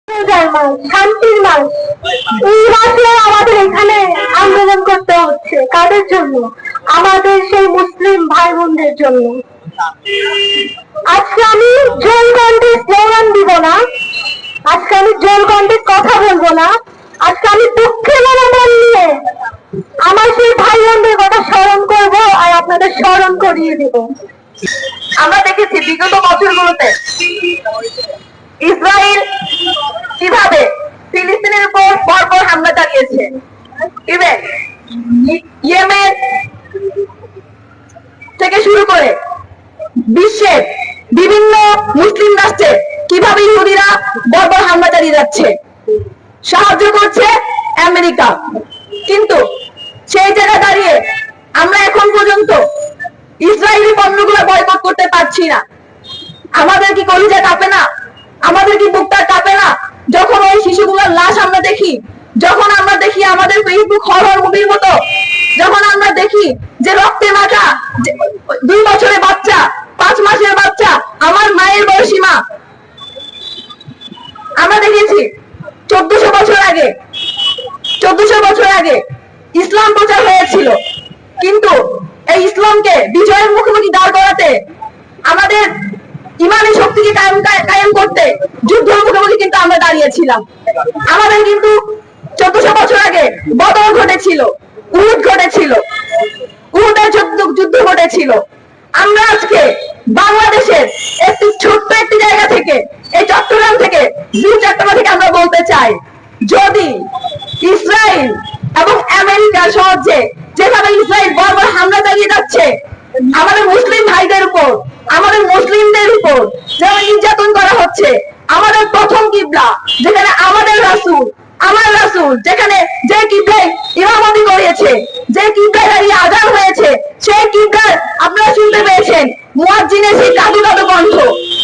শান্তির মাস। এই মাসে আমাদের এখানে আন্দোলন করতে হচ্ছে কাদের জন্য? আমাদের সেই মুসলিম ভাই বোনদের জন্য। আজকে আমি জোর কণ্ঠে স্লোগান দিব না, আজকে আমি জোর কণ্ঠে কথা বলবো না, আজকে আমি দুঃখে মন নিয়ে আমার সেই ভাই বোনদের কথা স্মরণ করবো আর আপনাদের স্মরণ করিয়ে দিব। আমরা দেখেছি বিগত বছরগুলোতে ইসরায়েল কিভাবে ফিলিস্তিনের উপর বর্বর হামলা চালিয়েছে, ইভেন ইয়েমেন থেকে শুরু করে বিশ্বের বিভিন্ন মুসলিম রাষ্ট্রে কিভাবে ইহুদিরা বর্বর হামলা চালিয়ে যাচ্ছে। সাহায্য করছে আমেরিকা, কিন্তু সেই জায়গায় দাঁড়িয়ে আমরা এখন পর্যন্ত ইসরায়েলি পণ্যগুলো বয়কট করতে পারছি না। আমাদের কি কলিজা কাঁপে না? আমাদের কি বুকটা কাঁপে না যখন ওই শিশুগুলোর লাশ আমরা দেখি? যখন আমরা দেখি আমাদের ফেসবুক হরর মুভির মতো, যখন আমরা দেখি যে রক্তে মাখা 2 বছরের বাচ্চা, 5 মাসের বাচ্চা, আমার মায়ের বয়সী মা। আমরা দেখেছি 1400 বছর আগে ইসলাম প্রচার হয়েছিল, কিন্তু এই ইসলামকে বিজয়ের মুখোমুখি দাঁড় করাতে, আমাদের ইমানি শক্তিকে কায়েম করতে যুদ্ধের মুখোমুখি কিন্তু আমরা দাঁড়িয়েছিলাম। আমাদের কিন্তু 1400 বছর আগে বদর ঘটেছিল, উহুদ ঘটেছিল, উহুদের যুদ্ধ ঘটেছিল। আমরা আজকে বাংলাদেশের একটি ছোট্ট একটি জায়গা থেকে, এই চট্টগ্রাম থেকে, থেকে আমরা বলতে চাই, যদি ইসরায়েল এবং আমেরিকা সহজে যেভাবে ইসরায়েল বর্বর হামলা চালিয়ে যাচ্ছে আমাদের মুসলিম ভাইদের উপর, আমাদের মুসলিমদের উপর যেমন নির্যাতন করা হচ্ছে, আমাদের প্রথম কিবলা যেখানে আমাদের রাসূল, আমার রাসূল যেখানে যে কিবলায় ইমামতি করিয়েছে, যে কিবলায় দাঁড়িয়ে আযান হয়েছে, সেই কিবলার আপনারা শুনতে পেয়েছেন মুয়াজ্জিনের সেই কাঁদো কাঁদো কণ্ঠ,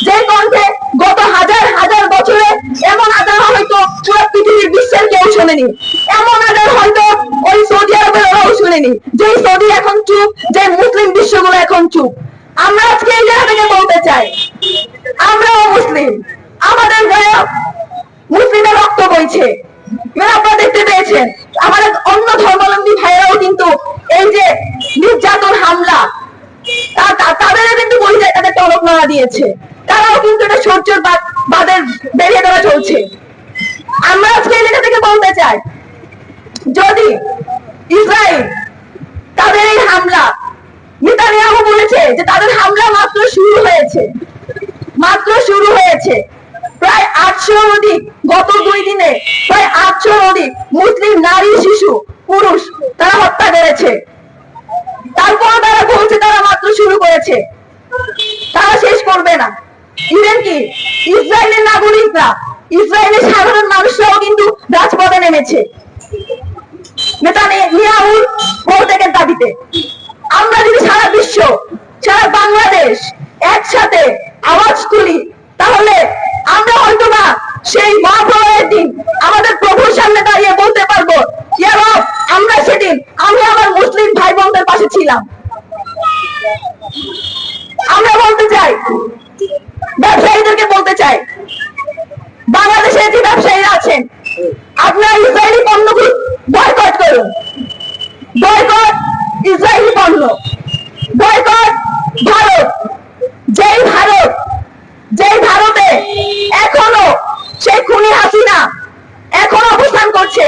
যে কণ্ঠে গত হাজার হাজার বছরে এমন আযান হয়তো পুরো পৃথিবীর বিশ্বের কেউ শোনেনি, এমন আযান হয়তো ওই সৌদি আরবের ওরাও শোনেনি। যে সৌদি এখন চুপ, যে মুসলিম বিশ্বগুলো এখন চুপ। আমরা আজকে এই জায়গা থেকে বলতে চাই, আমরাও মুসলিম, আমাদের গায়ে মুসলিমের রক্ত বইছে। আপনারা দেখতে পেয়েছেন আমাদের অন্য ধর্মাবলম্বী ভাইয়েরাও কিন্তু এই যে নির্যাতন হামলা, তাদেরও কিন্তু পরিচয়, তাদের টনক নড়া দিয়েছে, তারাও কিন্তু এটা সহ্যের বাদের বেরিয়ে দেওয়া চলছে। আমরা আজকে এই জায়গা থেকে বলতে চাই, যদি ইসরায়েল তাদের এই হামলা, নেতানিয়াহু বলেছে যে তাদের হামলা মাত্র শুরু হয়েছে, প্রায় 800 অধিক, গত 2 দিনে প্রায় 800 অধিক মুসলিম নারী, শিশু, পুরুষ তারা হত্যা করেছে। তারপর তারা বলছে তারা মাত্র শুরু করেছে, তারা শেষ করবে না। ইভেন কি ইসরায়েলের নাগরিকরা, ইসরায়েলের সাধারণ মানুষরাও কিন্তু রাজপথে নেমেছে নেতানিয়াহুর পদত্যাগের দাবিতে। আমরা যদি সারা বিশ্ব, সারা বাংলাদেশ একসাথে আওয়াজ তুলি, তাহলে আমরা হয়তো না সেই মহাপ্রলয়ের দিন আমাদের প্রভুর সামনে দাঁড়িয়ে বলতে পারবো, ইয়া রব, আমরা সেদিন আমি আমার মুসলিম ভাই বোনদের পাশে ছিলাম। আমরা বলতে চাই, ব্যবসায়ীদেরকে বলতে চাই, বাংলাদেশে যে ব্যবসায়ীরা আছেন, আপনারা ইসরায়েলি পণ্যগুলো বয়কট করুন, বয়কট ইসরায়েলি পণ্য, বয়কট ভারত। যেই ভারতে এখনো সেই খুনি হাসিনা এখনো অবস্থান করছে,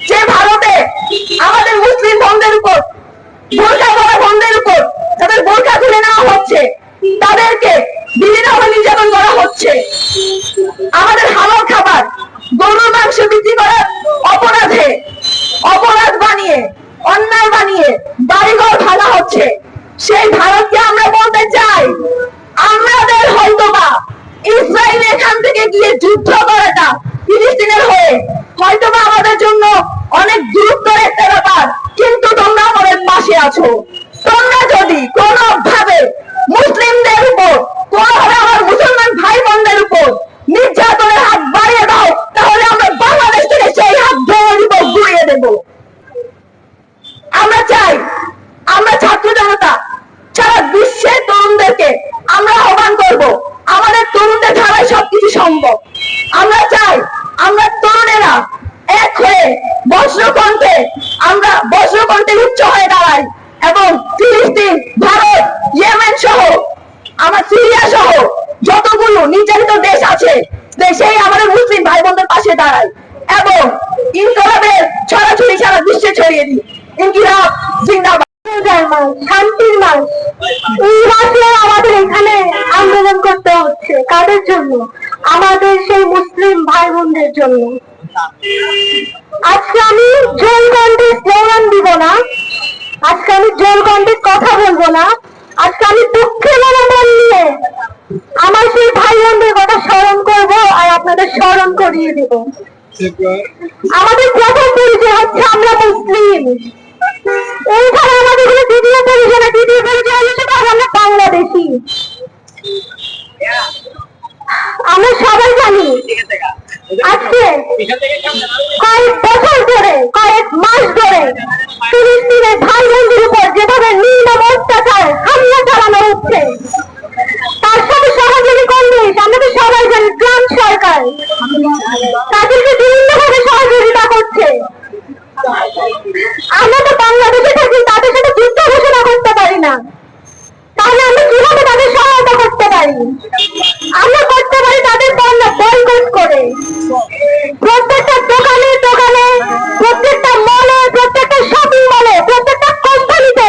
যে ভারতে আমাদের মুসলিম বোনদের উপর, বোরকা পরা বোনদের উপর তাদের বোরকা তুলে নেওয়া হচ্ছে, তাদেরকে বিভিন্নভাবে নির্যাতন করা হচ্ছে, আমাদের হালাল খাবার, গরুর মাংস বিক্রি করার অপরাধ বানিয়ে, অন্যায় বানিয়ে বাড়িঘর ভাঙা হচ্ছে, সেই ভারতকে আমরা বলতে চাই, আমাদের হয়তোবা ইসরায়েল এখান থেকে গিয়ে যুদ্ধ করাটা ফিলিস্তিনের হয়ে হয়তোবা আমাদের জন্য অনেক গুরুত্বের একটা ব্যাপার, কিন্তু তোমরা আমাদের পাশে আছো। তোমরা যদি কোনোভাবে মুসলিমদের উপর, কোনোভাবে আমার মুসলমান ভাই বোনদের উপর নির্যাতনের হাত বাড়িয়ে দাও, তাহলে আমরা বাংলাদেশ থেকে সেই হাত ভেঙে দিব, গুঁড়িয়ে দেব। আমরা চাই, আমরা ছাত্র জনতা সারা বিশ্বের তরুণদেরকে আমরা আহ্বান করব, আমাদের তরুণদের দ্বারাই সবকিছু সম্ভব। আমরা চাই আমরা তরুণেরা এক হয়ে বজ্রকণ্ঠে উচ্চ হয়ে দাঁড়াই এবং ফিলিস্তিন, ভারত, ইয়েমেন সহ আমার সিরিয়া সহ যতগুলো নির্যাতিত দেশ আছে সেই আমাদের মুসলিম ভাই বোনদের পাশে দাঁড়াই এবং ইনকলাবের ছড়াছড়ি সারা বিশ্বে ছড়িয়ে দিই। ইনকিলাব জিন্দাবাদ। মাস, শান্তির মাস, এই মাসে আমাদের এখানে আন্দোলন করতে হচ্ছে কাদের জন্য? আমাদের সেই মুসলিম ভাই বোনদের জন্য। আজকে আমি জোর কণ্ঠে স্লোগান দিব না, আজকে আমি জোর কণ্ঠে কথা বলবো না, আজকে আমি দুঃখে মনে মন নিয়ে আমার সেই ভাই বোনদের কথা স্মরণ করবো আর আপনাদের স্মরণ করিয়ে দিব। আমাদের প্রথম পরিচয় হচ্ছে আমরা মুসলিম। এইখানে আমাদের কোনো দ্বিতীয় পরিচয় না, দ্বিতীয় পরিচয় হলো সেটা আমরা বাংলাদেশি। আমরা সবাই জানি আজকে কয়েক বছর ধরে, কয়েক মাস ধরে ফিলিস্তিনের ভাই বোনদের উপর যেভাবে নির্মম অত্যাচার হামলা চালানো হচ্ছে, তার সাথে সহযোগী কংগ্রেস, আমরা তো সবাই জানি ট্রাম্প সরকার তাদেরকে বিভিন্নভাবে সহযোগিতা করছে। আমরা তো বাংলাদেশে থাকি, তাদের সাথে যুদ্ধ ঘোষণা করতে পারি না, তাহলে আমরা কিভাবে তাদের সহায়তা করতে পারি? আমরা করতে পারি তাদের পণ্য বয়কট করে। প্রত্যেকটা দোকানে দোকানে, প্রত্যেকটা মলে, প্রত্যেকটা শপিং মলে, প্রত্যেকটা কোম্পানিতে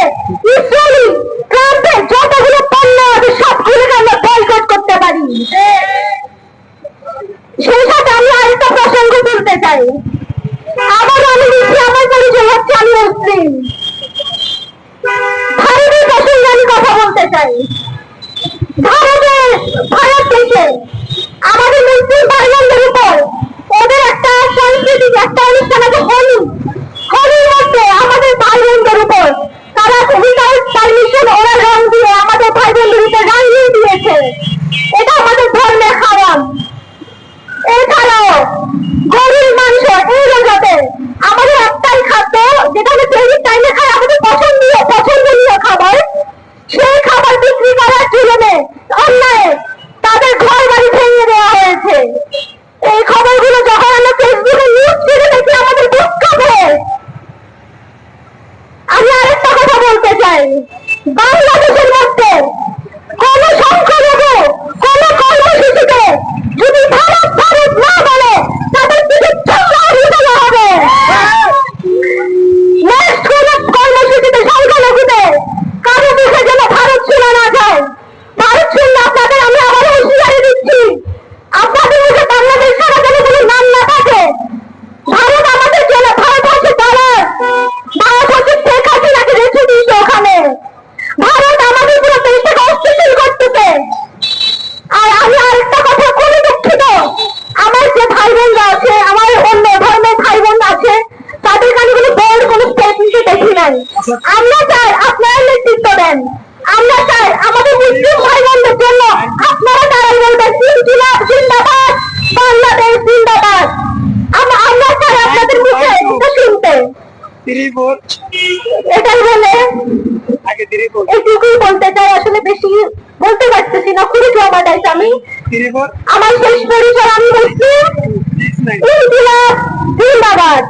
ইসরায়েলি ট্রাম্পের যতগুলো পণ্য আছে সবগুলোকে আমরা বয়কট করতে পারি। সেই সাথে আমি আরেকটা প্রসঙ্গ তুলতে চাই। আমার পরিচয় হচ্ছে আমি মুসলিম। ভারতের প্রসঙ্গে আমি কথা বলতে চাই। ভারত দেশে আমাদের মুসলিম ভাই বোনদের উপর ওদের একটা সাংস্কৃতিক একটা অনুষ্ঠান আছে হোলি। হোলির মধ্যে আমাদের ভাই বোনদের উপর তারা উইদাউট পারমিশন ওরা রং দিয়ে আমাদের ভাই বোনদের উপর রাঙিয়ে দিয়েছে। এটা আমাদের ধর্মের হারাম। এছাড়াও গরুর মাংস, এই রোজাতে আমাদের একটাই খাদ্য যেটা আমরা ডেইলি টাইমে খাই, আমাদের পছন্দনীয় খাবার, সেই খাবার বিক্রি করার জন্য অন্যায় তাদের ঘর বাড়ি ভেঙে দেওয়া হয়েছে। এই খবরগুলো যখন আমরা ফেসবুকে নিউজ ফিডে দেখি আমাদের বুক কাঁপে। আমি আরেকটা কথা বলতে চাই, বাংলাদেশের মধ্যে কোন সংখ্যালঘু কোন কর্মসূচিতে যদি ভারত ভারত না বলে তাদের দিকে চামড়া হবে। নেক্সট কোন কর্মসূচিতে সংখ্যালঘুতে কারো মুখে যেন ভারত শোনা না যায়। ভারত শুনলে আপনাদের আমি আবার হুঁশিয়ারি দিচ্ছি, আপনাদের মুখে বাংলাদেশ ছাড়া যেন কোনো নাম না থাকে। ভারত আমাদের জন্য, ভারত হচ্ছে ভারত, ভারত হচ্ছে শেখ হাসিনাকে রেখে দিয়েছে ওখানে। ভারত আমাদের পুরো দেশটাকে অস্থিতিশীল করতেছে। আর আমি আরেকটা কথা খুবই দুঃখিত, আমার যে ভাই বোনরা আছে, আমার অন্য ধর্মের ভাই বোন আছে, তাদেরকে আমি কোনো বোর্ড কোনো স্টেটমেন্টে দেখি নাই। আমরা চাই আপনারা নেতৃত্ব দেন, আমরা চাই আমাদের মুসলিম ভাই বোনদের জন্য আপনারা দাঁড়াই বলবেন ইনকিলাব জিন্দাবাদ, বাংলাদেশ জিন্দাবাদ। আমরা চাই আপনাদের মুখে এটা শুনতে। এটাই বলে এটুকুই বলতে চাই, আসলে বেশি বলতে পারতেছি না, খুবই ট্রমাটাইজ আমি। আমার শেষ পরিচয় আমি মুসলিম, ইনকিলাব জিন্দাবাদ।